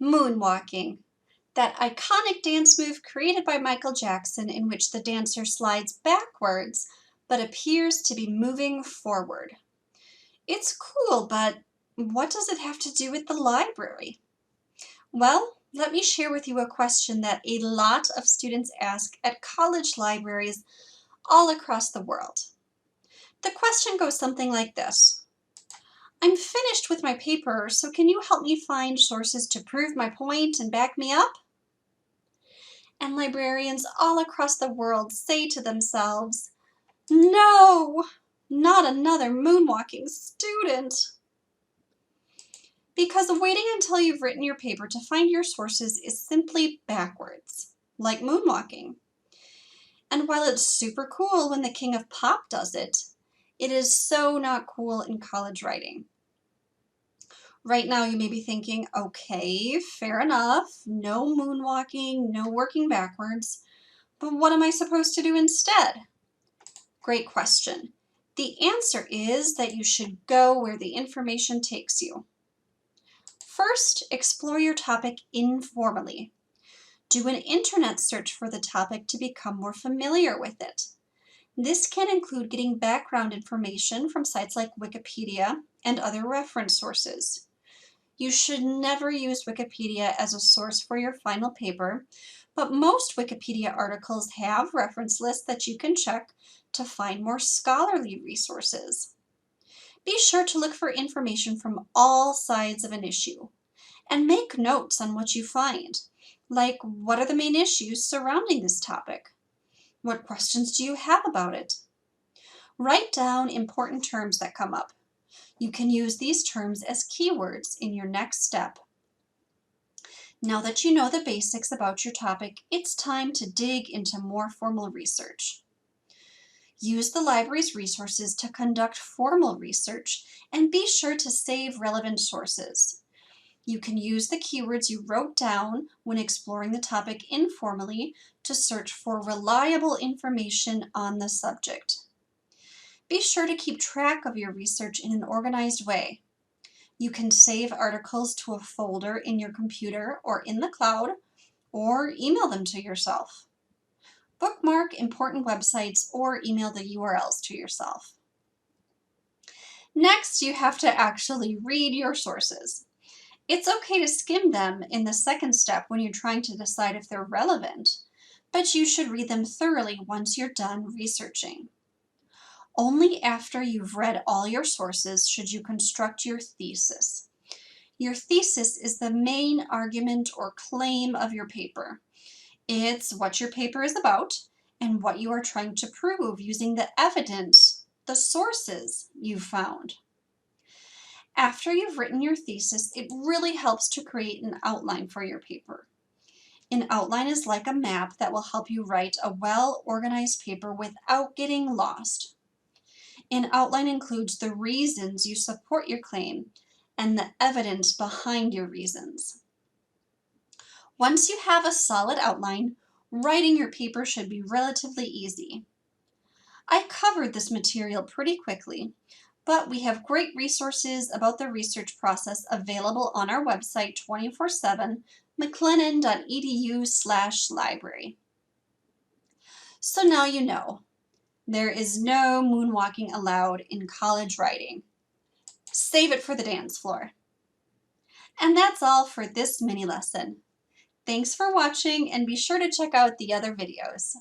Moonwalking, that iconic dance move created by Michael Jackson in which the dancer slides backwards but appears to be moving forward. It's cool, but what does it have to do with the library? Well, let me share with you a question that a lot of students ask at college libraries all across the world. The question goes something like this. I'm finished with my paper, so can you help me find sources to prove my point and back me up? And librarians all across the world say to themselves, no, not another moonwalking student. Because waiting until you've written your paper to find your sources is simply backwards, like moonwalking. And while it's super cool when the king of pop does it, it is so not cool in college writing. Right now you may be thinking, okay, fair enough, no moonwalking, no working backwards, but what am I supposed to do instead? Great question. The answer is that you should go where the information takes you. First, explore your topic informally. Do an internet search for the topic to become more familiar with it. This can include getting background information from sites like Wikipedia and other reference sources. You should never use Wikipedia as a source for your final paper, but most Wikipedia articles have reference lists that you can check to find more scholarly resources. Be sure to look for information from all sides of an issue and make notes on what you find, like what are the main issues surrounding this topic? What questions do you have about it? Write down important terms that come up. You can use these terms as keywords in your next step. Now that you know the basics about your topic, it's time to dig into more formal research. Use the library's resources to conduct formal research and be sure to save relevant sources. You can use the keywords you wrote down when exploring the topic informally to search for reliable information on the subject. Be sure to keep track of your research in an organized way. You can save articles to a folder in your computer or in the cloud, or email them to yourself. Bookmark important websites or email the URLs to yourself. Next, you have to actually read your sources. It's okay to skim them in the second step when you're trying to decide if they're relevant, but you should read them thoroughly once you're done researching. Only after you've read all your sources should you construct your thesis. Your thesis is the main argument or claim of your paper. It's what your paper is about and what you are trying to prove using the evidence, the sources you've found. After you've written your thesis, it really helps to create an outline for your paper. An outline is like a map that will help you write a well-organized paper without getting lost. An outline includes the reasons you support your claim and the evidence behind your reasons. Once you have a solid outline, writing your paper should be relatively easy. I covered this material pretty quickly, but we have great resources about the research process available on our website 24/7, mclennan.edu/library. So now you know. There is no moonwalking allowed in college writing. Save it for the dance floor. And that's all for this mini lesson. Thanks for watching and be sure to check out the other videos.